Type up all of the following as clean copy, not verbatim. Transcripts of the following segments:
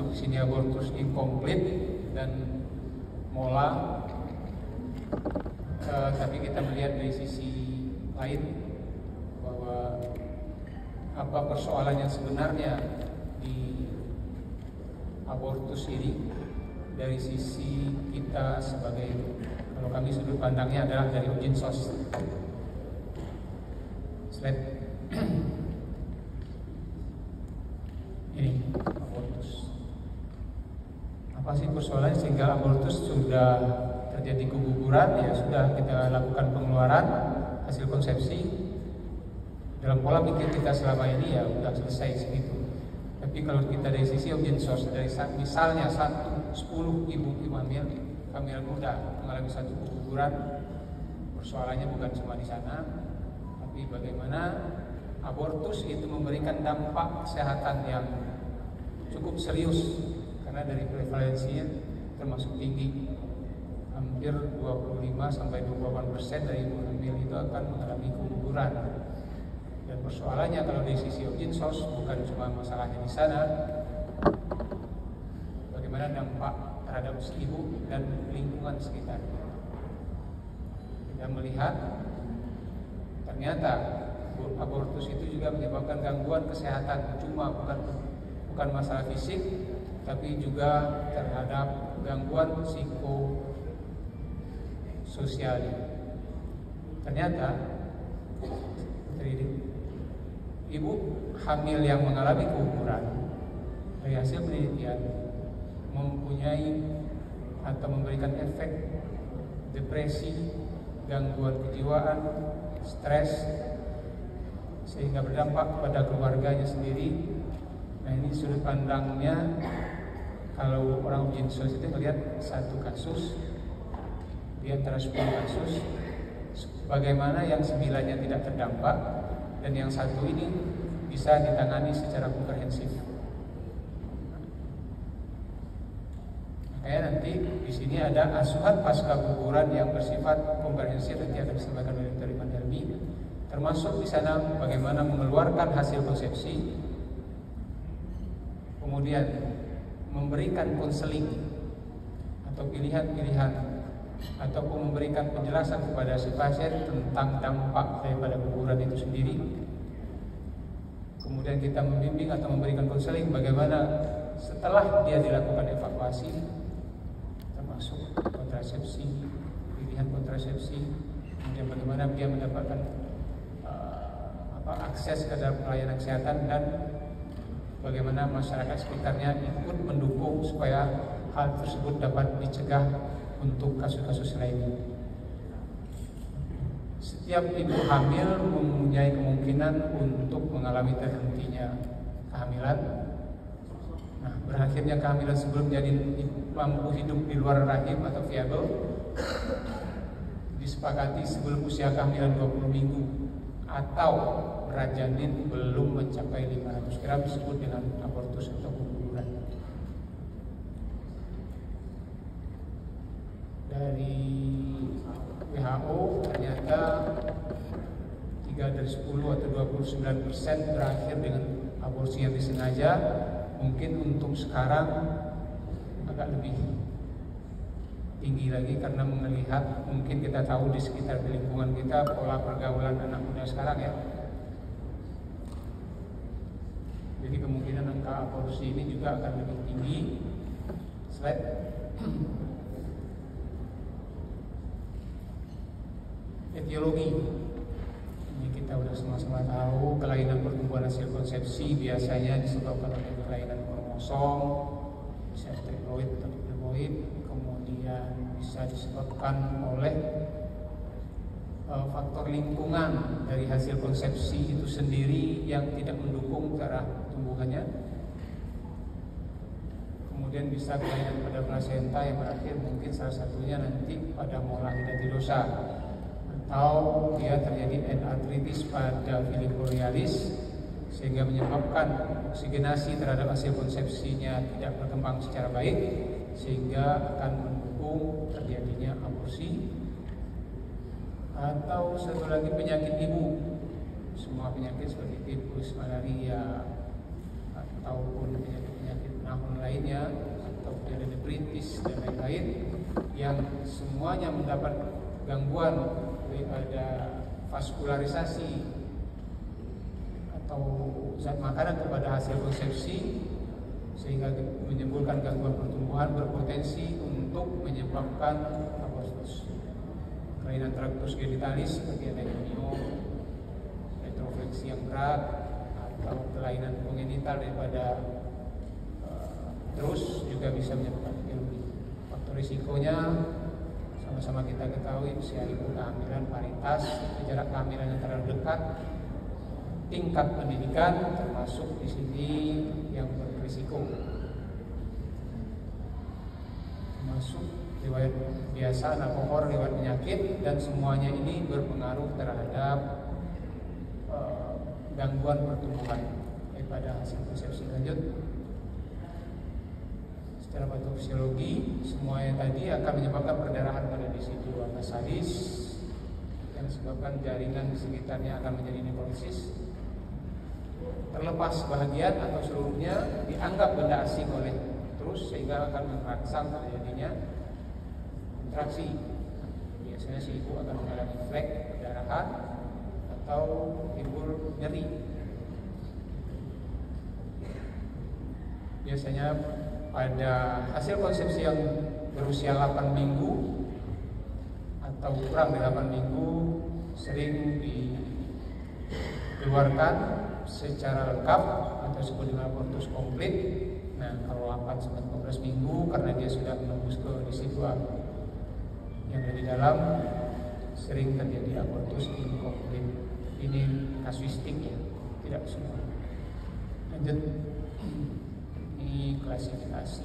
termasuk sini abortus incomplete dan mola. Tapi kita melihat dari sisi lain bahwa apa persoalan yang sebenarnya di abortus ini dari sisi kita sebagai, kalau kami sudut pandangnya adalah dari Ujinsos. Slide ini abortus. Apa sih persoalannya sehingga abortus sudah terjadi keguguran? Ya sudah, kita lakukan pengeluaran hasil konsepsi dalam pola pikir kita selama ini, ya sudah selesai segitu. Tapi kalau kita dari sisi Ujinsos, dari misalnya 10 ibu hamil muda mengalami satu keguguran, persoalannya bukan cuma di sana, tapi bagaimana abortus itu memberikan dampak kesehatan yang cukup serius, karena dari prevalensinya termasuk tinggi, hampir 25-28% dari ibu hamil itu akan mengalami keguguran. Dan persoalannya kalau dari sisi Ujinsos bukan cuma masalahnya di sana, bagaimana dampak terhadap si ibu dan lingkungan sekitar. Kita melihat ternyata abortus itu juga menyebabkan gangguan kesehatan, cuma bukan masalah fisik, tapi juga terhadap gangguan psikososial. Ternyata ibu hamil yang mengalami keguguran dari hasil penelitian mempunyai atau memberikan efek depresi, gangguan kejiwaan, stres, sehingga berdampak pada keluarganya sendiri. Nah, ini sudut pandangnya. Kalau orang Ujinsos itu melihat satu kasus di antara 10 kasus, bagaimana yang 9-nya tidak terdampak dan yang satu ini bisa ditangani secara komprehensif. Makanya nanti di sini ada asuhan pasca guguran yang bersifat komprehensif, nanti akan disampaikan oleh Dr. Iman Helmi. Termasuk di sana bagaimana mengeluarkan hasil konsepsi, kemudian memberikan konseling atau pilihan-pilihan, ataupun memberikan penjelasan kepada si pasien tentang dampak daripada guguran itu sendiri. Kemudian kita membimbing atau memberikan konseling bagaimana setelah dia dilakukan evakuasi, termasuk kontrasepsi, pilihan kontrasepsi, kemudian bagaimana dia mendapatkan akses ke dalam pelayanan kesehatan, dan bagaimana masyarakat sekitarnya ikut mendukung supaya hal tersebut dapat dicegah untuk kasus-kasus lainnya. Setiap ibu hamil mempunyai kemungkinan untuk mengalami terhentinya kehamilan. Nah, berakhirnya kehamilan sebelum jadi mampu hidup di luar rahim atau viable disepakati sebelum usia kehamilan 20 minggu atau berat janin belum mencapai 500 gram disebut dengan abortus atau keguguran. Dari WHO ternyata 3 dari 10 atau 29% berakhir dengan aborsi yang disengaja. Mungkin untuk sekarang agak lebih tinggi lagi karena melihat, mungkin kita tahu di sekitar lingkungan kita pola pergaulan anak muda sekarang ya. Jadi kemungkinan angka aborsi ini juga akan lebih tinggi. Slide. Etiologi. Ini kita sudah sama-sama tahu, kelainan pertumbuhan hasil konsepsi biasanya disebabkan oleh kelainan kromosom, bisa triploid atau diploid, kemudian bisa disebabkan oleh faktor lingkungan dari hasil konsepsi itu sendiri yang tidak mendukung ke arah tumbuhannya. Kemudian bisa kelainan pada plasenta yang berakhir mungkin salah satunya nanti pada mola hidatidosa, atau dia terjadi endartritis pada filicorealis sehingga menyebabkan oksigenasi terhadap hasil konsepsinya tidak berkembang secara baik sehingga akan mendukung terjadinya aborsi. Atau satu lagi penyakit ibu, semua penyakit seperti tifus, malaria, ataupun penyakit penahun lainnya atau diabetes dan lain-lain yang semuanya mendapat gangguan daripada vaskularisasi atau zat makanan kepada hasil konsepsi sehingga menimbulkan gangguan pertumbuhan berpotensi untuk menyebabkan abortus. Kelainan traktus genitalis seperti adanya retrofleksi yang berat atau kelainan kongenital daripada terus juga bisa menyebabkan PLB. Faktor risikonya sama-sama kita ketahui usia ibu, kehamilan, paritas, jarak kehamilan yang terlalu dekat, tingkat pendidikan termasuk di sini yang berisiko, termasuk riwayat biasa, alkohol, riwayat penyakit, dan semuanya ini berpengaruh terhadap gangguan pertumbuhan daripada hasil konsepsi. Lanjut. Secara patofisiologi, semuanya tadi akan menyebabkan perdarahan pada disitu anasalis yang disebabkan jaringan di sekitarnya akan menjadi nekrosis. Terlepas sebahagian atau seluruhnya dianggap benda asing oleh terus sehingga akan merangsang terjadinya kontraksi. Biasanya si ibu akan mengalami flek, perdarahan, atau timbul nyeri. Biasanya pada hasil konsepsi yang berusia 8 minggu atau kurang dari 8 minggu sering dikeluarkan secara lengkap atau disebut dengan abortus komplit. Nah, kalau 8 sampai 15 minggu karena dia sudah menembus ke residual yang ada di dalam, sering terjadi abortus inkomplit. Ini kasuistik ya, tidak semua. Lanjut. Ini klasifikasi.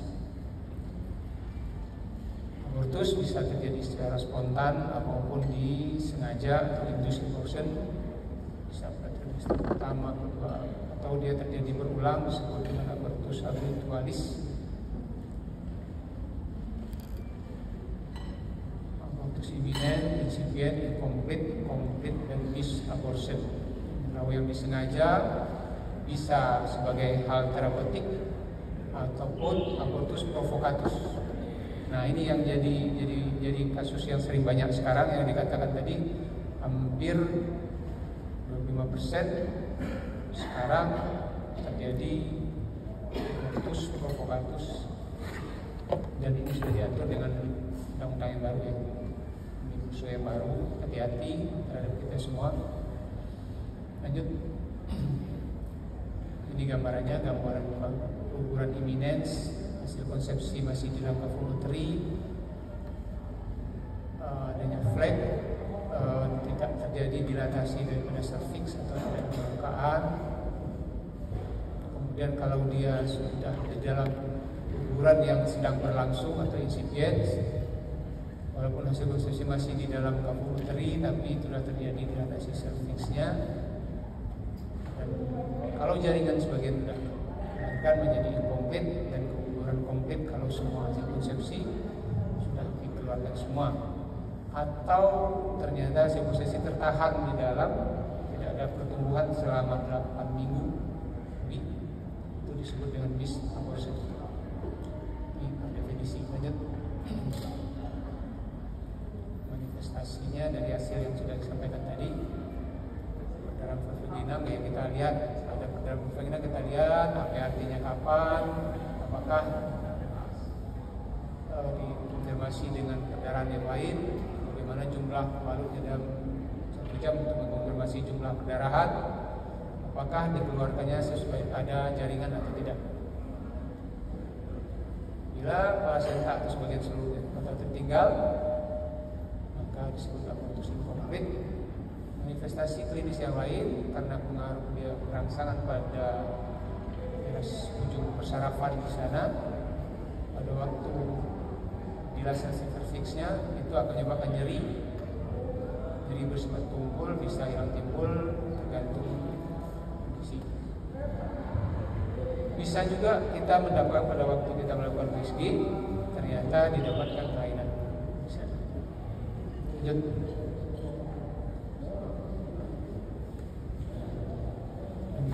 Abortus bisa terjadi secara spontan maupun disengaja atau induced abortion. Bisa pada trimester pertama, kedua, atau dia terjadi berulang disebut dengan abortus habitualis. Abortus imminent, incipient, incomplete, complete, dan miss abortion. Kalau yang disengaja bisa sebagai hal terapeutik ataupun abortus provokatus. Nah, ini yang jadi kasus yang sering banyak sekarang yang dikatakan tadi, hampir 25% sekarang terjadi abortus provokatus, dan ini sudah diatur dengan undang-undang yang baru ya, Omnibus yang baru. Hati-hati terhadap kita semua. Lanjut. Ini gambarannya, gambaran guguran imminence, hasil konsepsi masih di dalam voluntary, adanya flek, tidak terjadi dilatasi daripada cervix atau ada pembukaan. Kemudian kalau dia sudah di dalam guguran yang sedang berlangsung atau incipient, walaupun hasil konsepsi masih di dalam voluntary tapi sudah terjadi dilatasi cervixnya. Dan kalau jaringan sebagian sudah akan menjadi inkomplit, dan keguguran komplit kalau semua hasil konsepsi sudah dikeluarkan semua, atau ternyata hasil konsepsi tertahan di dalam, tidak ada pertumbuhan selama 8 minggu lebih, itu disebut dengan miss abortion. Ini definisi. Lanjut. Manifestasinya dari hasil yang sudah disampaikan tadi. Dalam vagina ya kita lihat, ada dalam vagina kita lihat apa artinya kapan, apakah dikonfirmasi dengan perdarahan yang lain, bagaimana jumlah balut dalam 1 jam untuk mengkonfirmasi jumlah perdarahan, apakah dikeluarkannya sesuai ada jaringan atau tidak. Bila plasenta atau sebagian seluruh atau tertinggal, maka disebut abortus inkomplit. Manifestasi klinis yang lain karena pengaruh dia perangsangan pada ujung persarafan di sana, pada waktu dilatasi cervixnya itu akan menyebabkan nyeri bersifat tumpul, bisa hilang timbul tergantung kondisi. Bisa juga kita mendapatkan pada waktu kita melakukan USG ternyata didapatkan kelainan. Lanjut.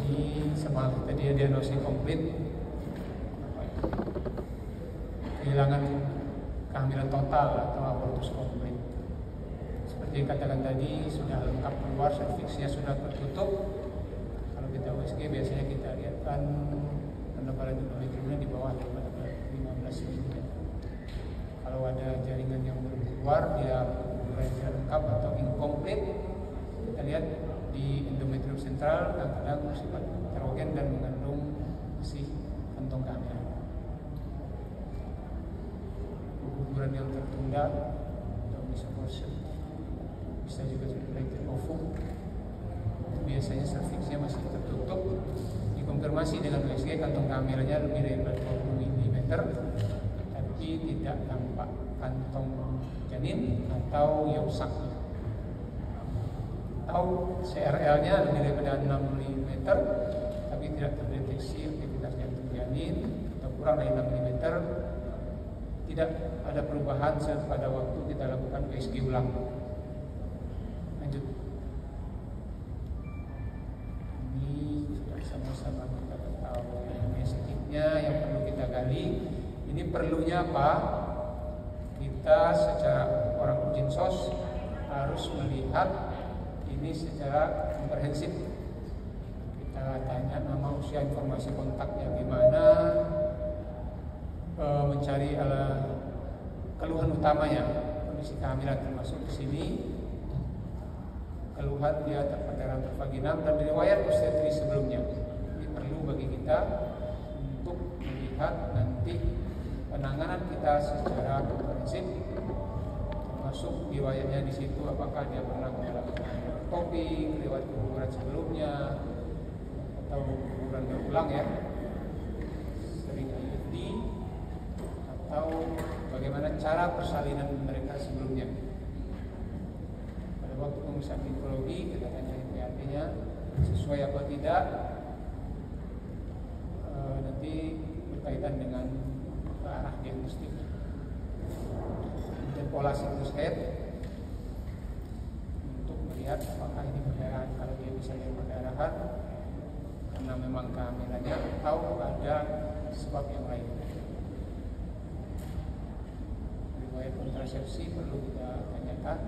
Ini sama tadi diagnosis komplit. kehilangan kehamilan total atau abortus komplit. Seperti yang katakan tadi, sudah lengkap keluar, serviksnya sudah tertutup. Kalau kita USG biasanya kita lihat kan penebalan endometriumnya di bawah 15 mm. Kalau ada jaringan yang belum keluar, dia tidak lengkap atau incomplete, kita lihat di endometrium sentral kadang-kadang bersifat heterogen dan mengandung masih kantong kehamilan. Keguguran yang tertunda atau misabortion, bisa juga suspected ovum, biasanya serviksnya masih tertutup, dikonfirmasi dengan USG kantong kehamilannya lebih dari 20 mm, tapi tidak tampak kantong janin atau yolk, atau CRL-nya lebih daripada 6 mm, tapi tidak terdeteksi aktivitas jantung janin, atau kurang dari 6 mm, tidak ada perubahan pada waktu kita lakukan USG ulang. Lanjut. Ini sudah sama-sama kita ketahui domestiknya yang perlu kita gali. Ini perlunya apa? Kita secara orang ujinsos harus melihat ini secara komprehensif. Kita tanya nama, usia, informasi kontaknya gimana, mencari keluhan utamanya, kondisi kehamilan termasuk di sini keluhan dia perdarahan vaginal dan riwayat obstetri sebelumnya. Ini perlu bagi kita untuk melihat nanti penanganan kita secara komprehensif, termasuk riwayatnya di situ apakah dia pernah melakukan topik, riwayat keguguran sebelumnya atau keguguran berulang ya, sering IUD, atau bagaimana cara persalinan mereka sebelumnya. Pada waktu pemeriksaan ginekologi kita tanya HPAT-nya sesuai apa tidak, nanti berkaitan dengan ke arah diagnostik. Dan pola siklus head untuk melihat apakah ini perdarahan. Kalau dia bisa jadi perdarahan karena memang kehamilannya atau ada sebab yang lain. Riwayat kontrasepsi perlu kita tanyakan,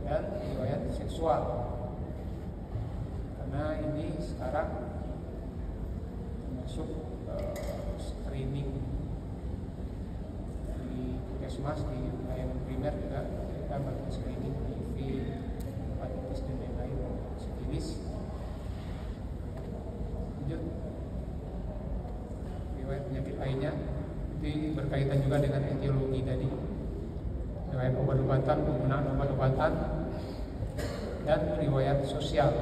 dan riwayat seksual, karena ini sekarang termasuk screening di puskesmas, di layanan primer juga kita melakukan screening HIV, hepatitis dan lain-lain, sifilis. Lanjut, riwayat penyakit lainnya itu berkaitan juga dengan etiologi tadi, riwayat obat-obatan, penggunaan obat-obatan, dan riwayat sosial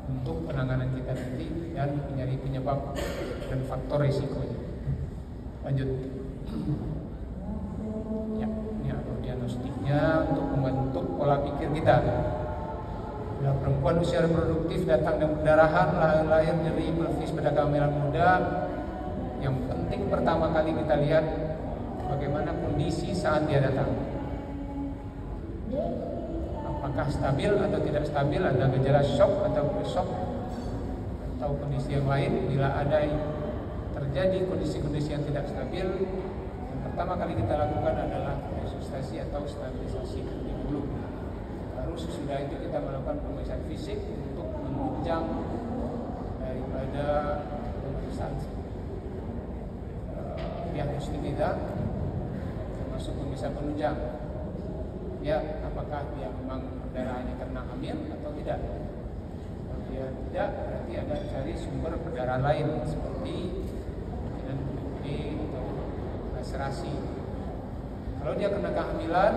untuk penanganan kita nanti dan mencari penyebab dan faktor risikonya. Lanjut. Ya, ini ada diagnostiknya untuk membentuk pola pikir kita. Bila perempuan usia reproduktif datang dengan perdarahan, lahir nyeri pelvis pada kehamilan muda, yang penting pertama kali kita lihat bagaimana kondisi saat dia datang. Apakah stabil atau tidak stabil, ada gejala shock atau pre-shock atau kondisi yang lain. Bila ada terjadi kondisi-kondisi yang tidak stabil, yang pertama kali kita lakukan adalah resusitasi atau stabilisasi terlebih dahulu. Baru sesudah itu kita melakukan pemeriksaan fisik untuk menunjang daripada pemeriksaan diagnostik kita, termasuk pemeriksaan penunjang. Ya, apakah dia memang perdarahannya karena hamil atau tidak. Kalau dia tidak, berarti ada cari sumber perdarahan lain seperti kemungkinan UB atau laserasi. Kalau dia kena kehamilan,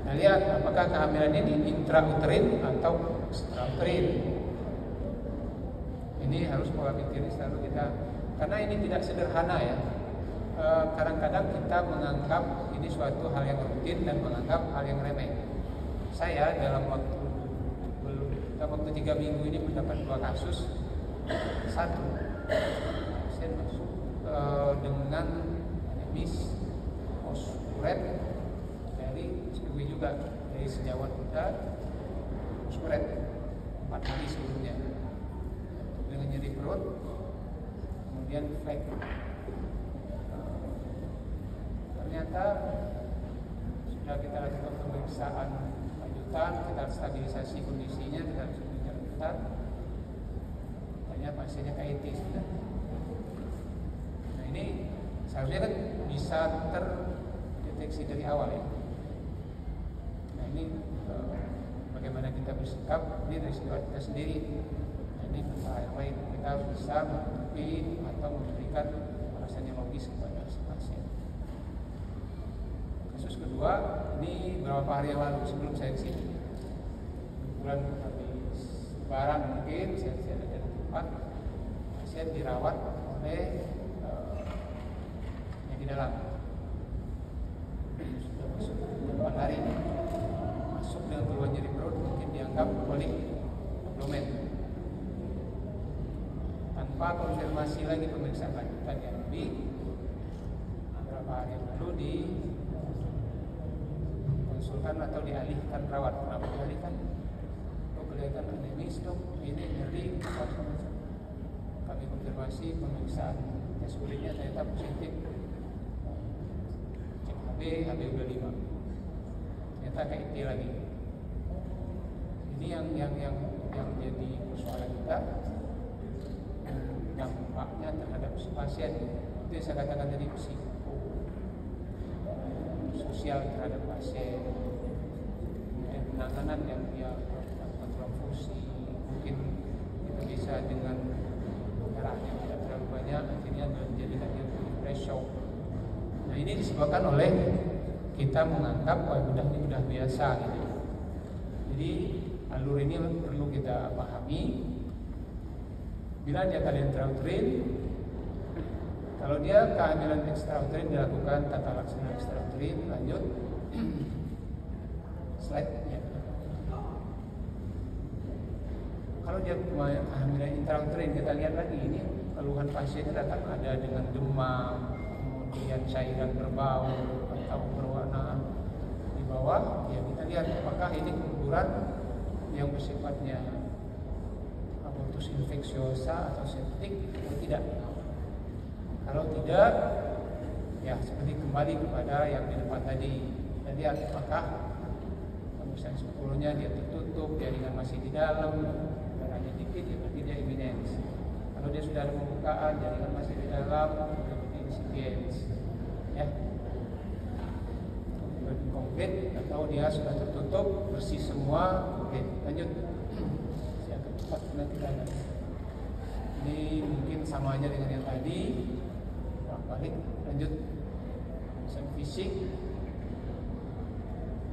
kita lihat apakah kehamilannya di intrauterin atau extrauterin. Ini harus pola pikir selalu kita, karena ini tidak sederhana ya. Kadang-kadang kita menganggap ini suatu hal yang rutin dan menganggap hal yang remeh. Saya dalam waktu 3 minggu ini mendapat 2 kasus. Satu, saya masuk dengan anemis oskuret dari SPW juga, dari sejawat kita oskuret 4 hari sebelumnya dengan nyeri perut. kemudian flek. Ternyata sudah kita lakukan pemeriksaan lanjutan, kita stabilisasi kondisinya, kita suntikan lanjutan. Ternyata pasiennya KIT sudah. Nah ini seharusnya kan bisa terdeteksi dari awal ya. Nah ini bagaimana kita bersikap, ini risiko kita sendiri. Nah ini hal yang lain, kita bisa menutupi atau memberikan alasan yang logis kepada si pasien. Kasus kedua, ini beberapa hari yang lalu sebelum saya kesini, bulan habis Lebaran mungkin saya ada di tempat pasien dirawat oleh yang di dalam sudah masuk 4 hari, masuk dengan keluhan nyeri perut, mungkin dianggap kolik abdomen. Tanpa konfirmasi lagi pemeriksaan lanjutan yang lebih, beberapa hari yang lalu di konsultan atau dialihkan perawat. Kenapa dialihkan? Kok kelihatan anemis dok, ini nyeri. Kami konfirmasi pemeriksaan tes urinnya ternyata positif. Cek HB udah 5. Ternyata KIT lagi. Ini yang jadi persoalan kita, dampaknya terhadap si pasien. Itu yang saya katakan tadi, sosial terhadap pasien, dan penanganan yang dia kontrol fungsi, mungkin itu bisa dengan darah yang tidak terlalu banyak, akhirnya menjadikan dia pressure. Nah ini disebabkan oleh kita menganggap ini udah biasa gitu. Jadi alur ini perlu kita pahami. Bila dia kalian intrauterin, kalau dia kehamilan extrauterin dilakukan tata laksana extrauterin. Lanjut slide ya. Kalau dia kehamilan intrauterin, kita lihat lagi ini keluhan pasiennya datang ada dengan demam, kemudian cairan berbau atau berwarna di bawah. Ya kita lihat apakah ini keguguran yang bersifatnya abortus infeksiosa atau septik atau tidak. Kalau tidak, ya seperti kembali kepada yang di depan tadi. Dan lihat apakah pemeriksaan sepuluhnya dia tertutup, jaringan masih di dalam, darahnya dikit, ya berarti dia evidence. Kalau dia sudah ada pembukaan, jaringan masih di dalam, berarti insipiens. Ya, berarti konkret. Atau dia sudah tertutup, bersih semua, oke. Lanjut. Saya akan cepat nanti ada. Ini mungkin sama aja dengan yang tadi. Balik, lanjut. Pemeriksaan fisik.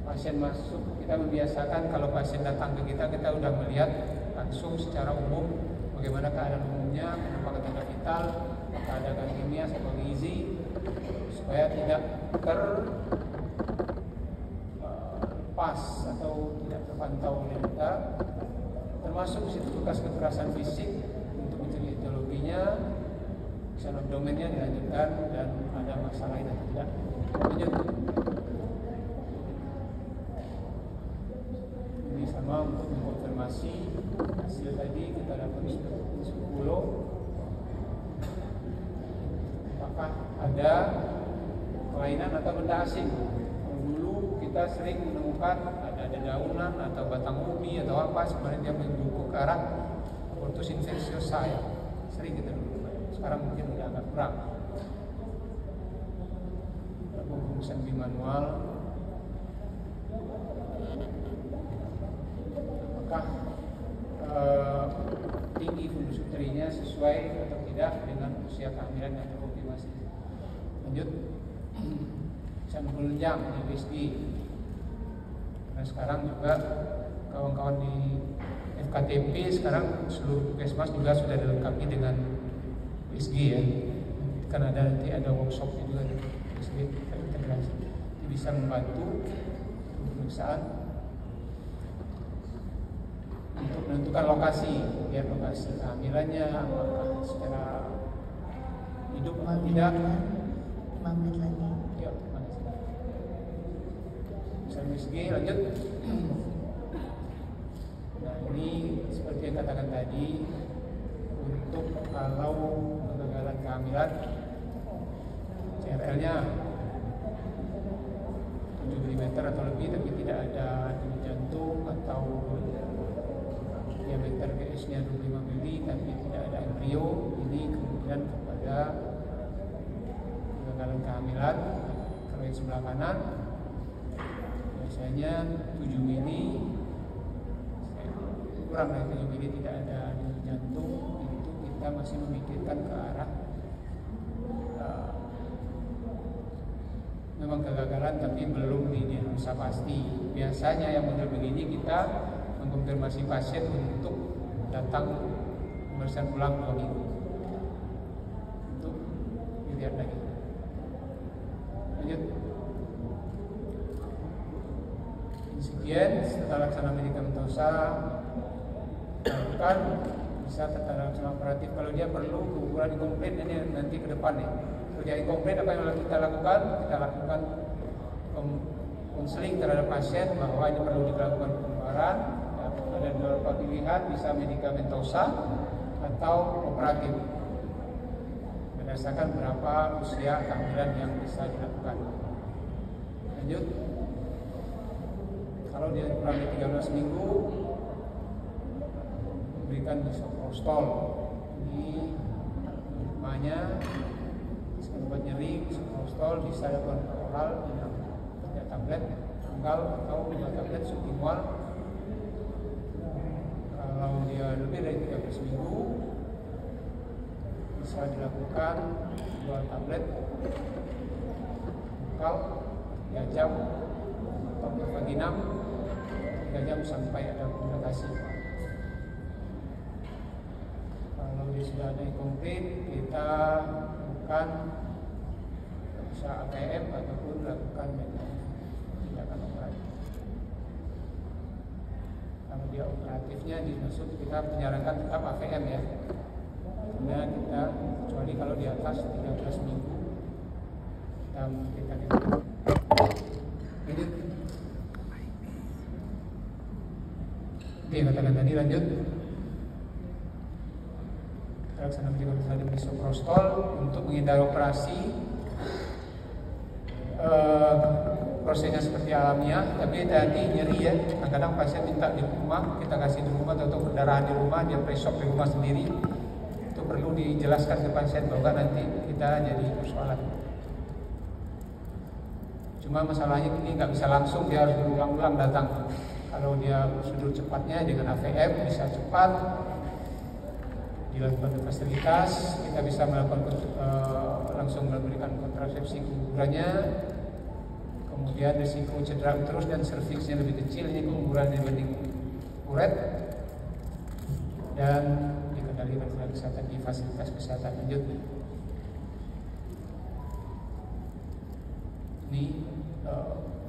Pasien masuk, kita membiasakan kalau pasien datang ke kita udah melihat langsung secara umum bagaimana keadaan umumnya, apakah tanda vital, apakah ada kimia atau gizi, supaya tidak terlepas atau tidak terpantau oleh kita. Termasuk di situ bekas kekerasan fisik untuk mencari etiologinya. Abdomennya dilanjutkan dan ada masalah lain atau tidak. Lanjut. Ini sama untuk mengkonfirmasi hasil tadi kita dapat 10. Apakah ada kelainan atau benda asing? Dulu kita sering menemukan ada dedaunan atau batang ubi atau apa, sebenarnya dia mendukung ke arah abortus infeksiosa ya. Sering kita dulu. Sekarang mungkin udah agak kurang. Pemeriksaan bimanual, apakah tinggi fundus uterinya sesuai atau tidak dengan usia kehamilan yang terkonfirmasi. Lanjut. Sampel jam di USG. Nah sekarang juga kawan-kawan di FKTP sekarang seluruh puskesmas juga sudah dilengkapi dengan USG ya, kan nanti ada workshopnya juga di USG terintegrasi, bisa membantu pemeriksaan untuk menentukan lokasi, lihat lokasi kehamilannya, apakah secara hidup atau tidak. 5 menit lagi. Ya, makasih. Bisa USG, lanjut. Nah ini seperti yang katakan tadi, untuk kalau kegagalan kehamilan. CRL-nya 7 mm atau lebih, tapi tidak ada denyut jantung, atau diameter GS-nya 25 mm tapi tidak ada embrio. Ini kemungkinan kepada kegagalan kehamilan. Kalau yang sebelah kanan biasanya 7 mm, kurang dari 7 mm, tidak ada denyut jantung. Itu kita masih memikirkan ke arah memang kegagalan tapi belum didiagnosa pasti. Biasanya yang model begini kita mengkonfirmasi pasien untuk datang pemeriksaan ulang 2 minggu untuk dilihat lagi. Lanjut. Sekian setelah laksana medikamentosa lakukan bisa tata laksana operatif. Kalau dia perlu keguguran komplit, ini nanti ke depan ya. Kerja komplit apa yang kita lakukan? Kita lakukan konseling terhadap pasien bahwa ini perlu dilakukan pengeluaran. Ada beberapa pilihan, bisa medikamentosa atau operatif berdasarkan berapa usia kehamilan yang bisa dilakukan. Lanjut. Kalau dia kurang dari 13 minggu, berikan misoprostol. Ini namanya obat nyeri. Misoprostol bisa dilakukan oral dengan 3 tablet tunggal atau 2 tablet sublingual. Kalau dia lebih dari 13 minggu, bisa dilakukan 2 tablet tunggal 3 jam atau vaginam 3 jam sampai ada komplikasi. Kalau dia sudah ada yang komplit, kita lakukan bisa ATM ataupun lakukan dengan tindakan operatif. Kalau dia operatifnya dimaksud kita menyarankan tetap AVM ya. Karena kita kecuali kalau di atas 13 minggu kita memberikan itu. Ini katakan tadi. Lanjut. Laksana medikamentosa misoprostol untuk menghindari operasi. Prosesnya seperti alamiah, tapi tadi nyeri ya. Kadang-kadang pasien minta di rumah, kita kasih di rumah atau perdarahan di rumah, dia pre-shock di rumah sendiri. Itu perlu dijelaskan ke pasien bahwa nanti kita jadi persoalan. Cuma masalahnya ini nggak bisa langsung, dia harus berulang-ulang datang. Kalau dia prosedur cepatnya dengan AVM bisa cepat dilakukan fasilitas, kita bisa melakukan langsung memberikan kontrasepsi kegugurannya. Kemudian risiko cedera terus dan serviksnya lebih kecil, ini keguguran dibanding uret, dan dikendalikan kesehatan di fasilitas kesehatan. Lanjut. Ini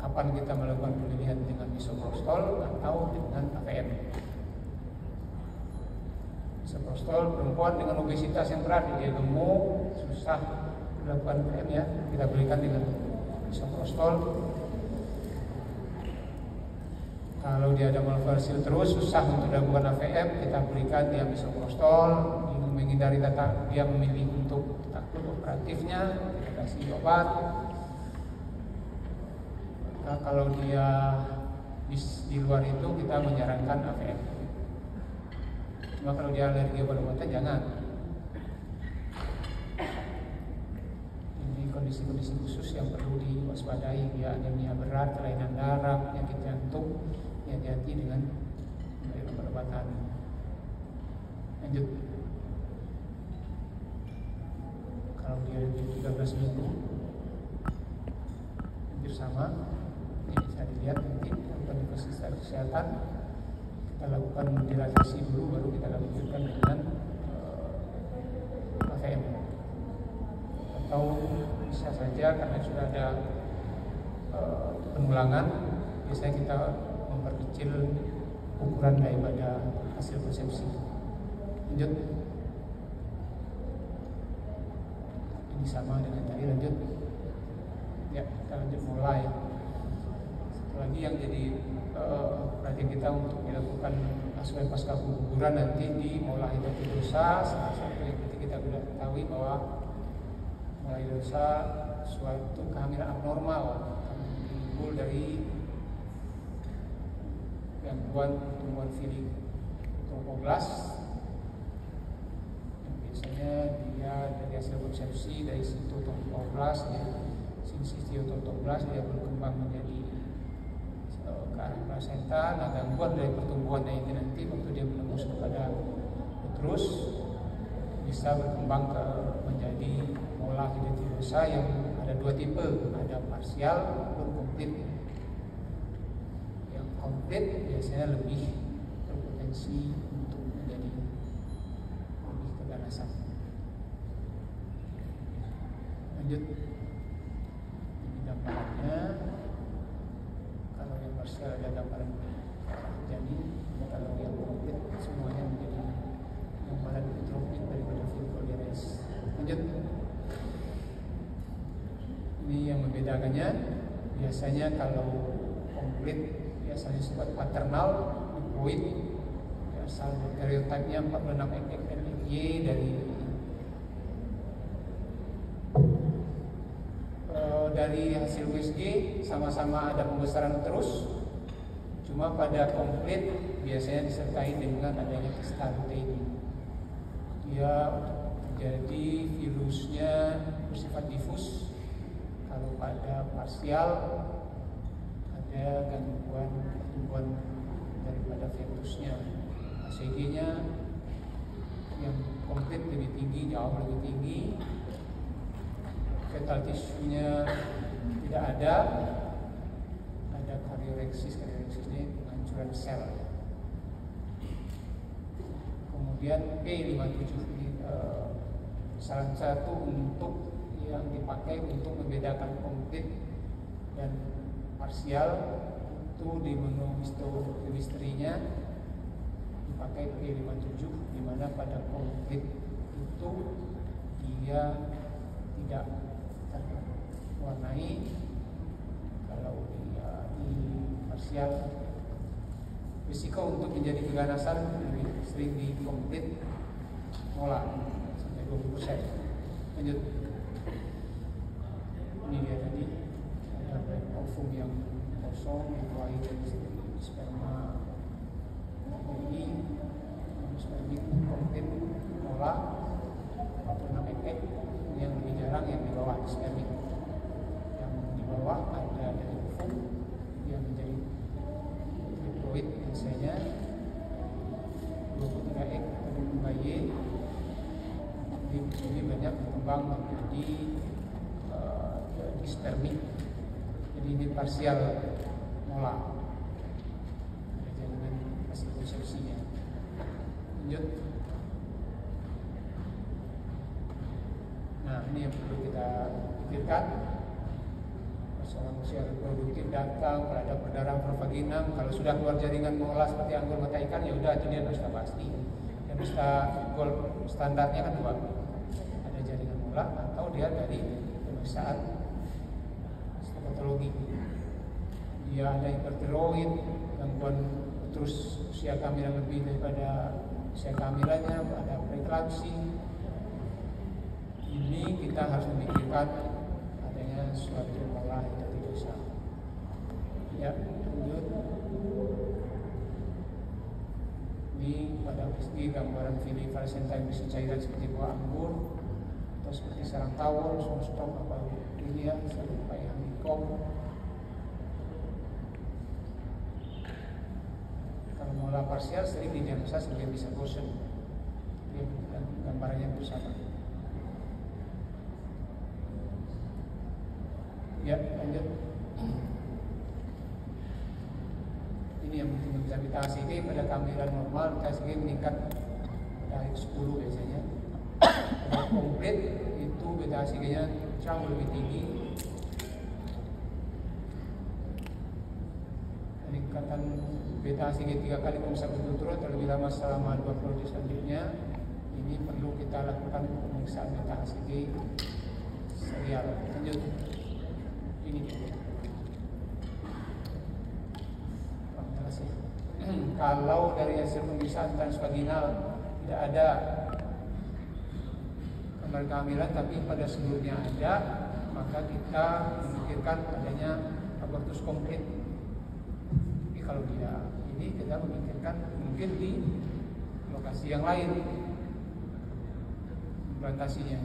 kapan kita melakukan pemilihan dengan misoprostol atau dengan AVM. Misoprostol perempuan dengan obesitas yang berat, dia gemuk, susah dilakukan AVM ya, kita berikan dengan misoprostol. Kalau dia ada malformasil terus susah untuk dilakukan AVM, kita berikan dia misoprostol. Menghindari dia memilih untuk takut operatifnya, kita kasih obat. Nah, kalau dia di luar itu kita menyarankan AVM. Cuma kalau dia alergi obat obatan jangan. Ini kondisi-kondisi khusus yang perlu diwaspadai. Dia anemia berat, kelainan darah, penyakit jantung, hati-hati dengan obat-obatan. Lanjut. Kalau dia lebih 13 minggu, hampir sama. Ini bisa dilihat nanti lakukan fasilitas kesehatan. Kita lakukan dilatasi dulu, baru kita lanjutkan dengan AVM. Atau bisa saja karena sudah ada penulangan, biasanya kita memperkecil ukuran daripada hasil konsepsi. Lanjut. Ini sama dengan tadi. Lanjut. Ya, kita lanjut mulai. Lagi yang jadi perhatian kita untuk dilakukan aspek pasca keguguran nanti di mola hidropidosa. Salah satu yang kita sudah ketahui bahwa mulai dosa suatu kehamilan abnormal timbul dari gangguan pertumbuhan fili tromboblas. Biasanya dia dari hasil konsepsi dari sitotomblas ya, sitotomblas dia berkembang menjadi ke arah plasenta. Nah, gangguan dari pertumbuhannya ini nanti waktu dia menembus kepada uterus bisa berkembang menjadi mola hidatidosa yang ada dua tipe, ada parsial maupun komplit. Yang komplit biasanya lebih berpotensi untuk menjadi lebih keganasan. Lanjut, ini gambarannya. Kalau yang parsial ada gambaran janin, kalau yang komplit semuanya menjadi gambaran hipertrofik daripada fibroides. Lanjut, ini yang membedakannya. Biasanya kalau komplit biasanya sifat paternal, diploid, asal stereotipnya 46 XXY dari hasil USG sama-sama ada pembesaran terus, cuma pada komplit biasanya disertai dengan adanya kista lutein. Dia jadi virusnya bersifat difus. Kalau pada parsial ada gangguan pertumbuhan daripada fetusnya. ACG-nya yang komplit lebih tinggi, jauh lebih tinggi. Fetal tisunya tidak ada karioreksis ini penghancuran sel. Kemudian P57 ini salah satu untuk yang dipakai untuk membedakan komplit dan parsial itu di menu histochemistry-nya dipakai P57, di mana pada komplit itu dia tidak terwarnai, kalau dia di parsial risiko untuk menjadi keganasan lebih sering di komplit mola sampai 20%. Lanjut, ini dia tadi ada ovum yang kosong dituai dari sperma ini spermik komplit mola 46 XX. Yang lebih jarang yang di bawah spermik, yang di bawah ada dari ovum yang menjadi triploid biasanya 23X atau 22Y. Ini banyak berkembang menjadi spermik. Jadi ini parsial mola, ada jaringan hasil konsepsinya. Lanjut. Nah, ini yang perlu kita pikirkan. Seorang usia reproduktif datang pada perdarahan provaginam, kalau sudah keluar jaringan mola seperti anggur mata ikan, ya udah itu dia dusta pasti. Dan dusta gold standarnya kan dua, ada jaringan mola atau dia dari pemeriksaan histopatologi. Dia ada hipertiroid, gangguan terus usia kehamilan lebih daripada usia kehamilannya, ada preeklamsi. Ini kita harus memikirkan adanya suatu mola hidatidosa. Ya, lanjut. Ini pada segi gambaran fili placenta yang bisa cairan seperti buah anggur atau seperti sarang tawon, stok apa ini ya, serupai honeycomb. Kalau mola parsial sering didiagnosa sebagai bisa bosen. Ini gambarannya bersama. Ya, lanjut. Ini yang penting bisa kita ACG pada kehamilan normal, kita ACG meningkat dari 10 biasanya. Pada komplit itu beta ACG-nya jauh lebih tinggi. Peningkatan beta ACG 3 kali bisa berturut-turut atau lebih lama selama 20 selanjutnya. Ini perlu kita lakukan pemeriksaan beta ACG serial. Lanjut. Ini kalau dari hasil pemeriksaan transvaginal tidak ada gambar kehamilan tapi pada sebelumnya ada, maka kita memikirkan adanya abortus komplit. Tapi kalau dia ini, kita memikirkan mungkin di lokasi yang lain implantasinya.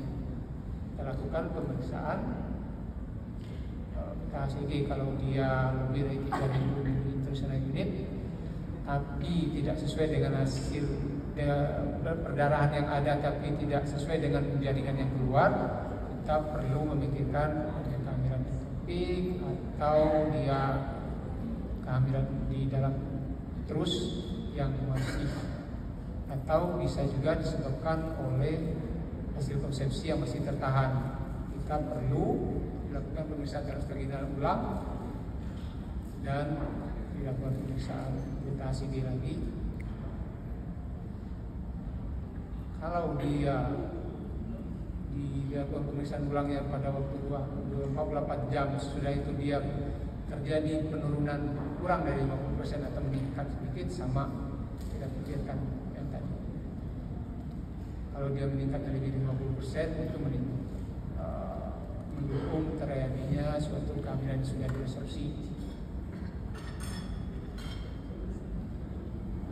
Kita lakukan pemeriksaan KHCG. Kalau dia lebih dari 3.000 intrauterine unit tapi tidak sesuai dengan hasil perdarahan yang ada, tapi tidak sesuai dengan jaringan yang keluar, kita perlu memikirkan kehamilan ektopik atau dia kehamilan di dalam terus yang masih, atau bisa juga disebabkan oleh hasil konsepsi yang masih tertahan. Kita perlu dilakukan pemeriksaan transvaginal ulang dan dilakukan pemeriksaan beta HCG lagi. Kalau dia dilakukan pemeriksaan ulangnya pada waktu 48 jam sesudah itu dia terjadi penurunan kurang dari 50% atau meningkat sedikit, sama kita pikirkan yang tadi. Kalau dia meningkat dari 50% itu mendukung terjadinya suatu kehamilan yang sudah diresepsi.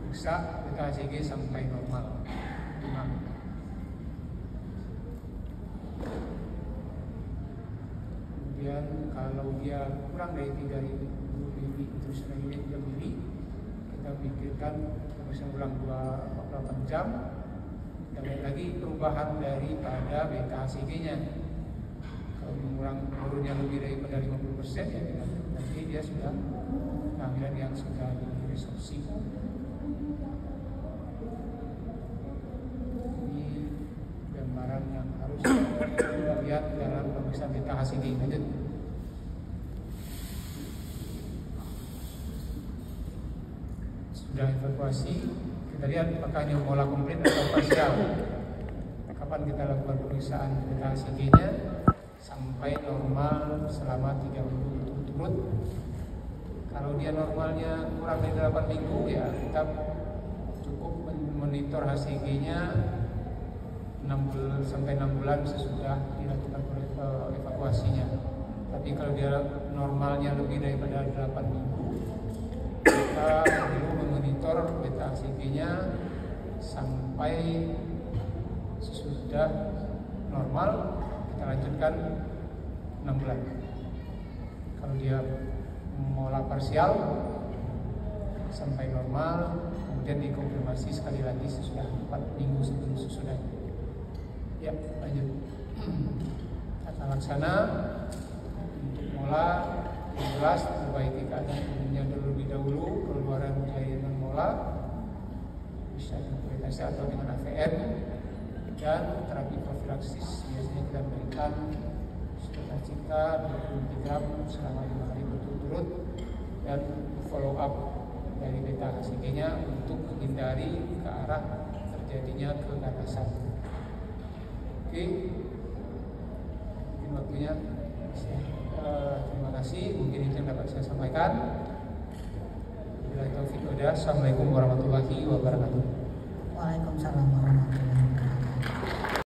Periksa beta HCG sampai normal. Kemudian kalau dia kurang dari 3.000 intrauterine unit per mili, kita pikirkan pemeriksaan ulang 48 jam dan lihat lagi perubahan daripada beta HCG-nya. Kalau turunnya lebih daripada 50%, ya berarti dia sudah kehamilan yang sudah diresepsi. Yang harus kita lihat dalam pemeriksaan beta HCG. Lanjut. Sudah evakuasi, kita lihat apakah ini mola komplit atau parsial. Kapan kita lakukan pemeriksaan beta HCG-nya sampai normal selama 3 minggu berturut-turut. Kalau dia normalnya kurang dari 8 minggu, ya kita cukup monitor HCG-nya 6 sampai 6 bulan sesudah dilakukan evakuasinya. Tapi kalau dia normalnya lebih daripada 8 minggu, kita perlu memonitor beta HCG-nya sampai sesudah normal, kita lanjutkan 6 bulan. Kalau dia mola parsial sampai normal, kemudian dikonfirmasi sekali lagi sesudah 4 minggu sebelum sesudah. Ya, lanjut. Tata laksana untuk mola yang jelas, perbaiki keadaan umumnya terlebih dahulu, keluaran jaringan mola bisa dengan atau dengan AVN, dan terapi profilaksis biasanya kita berikan Sutacita 20 mg selama 5 hari berturut-turut, dan follow up dari beta HCG-nya untuk menghindari ke arah terjadinya keganasan. Oke, mungkin waktunya. Terima kasih, mungkin itu yang dapat saya sampaikan. Assalamualaikum warahmatullahi wabarakatuh. Waalaikumsalam warahmatullahi wabarakatuh.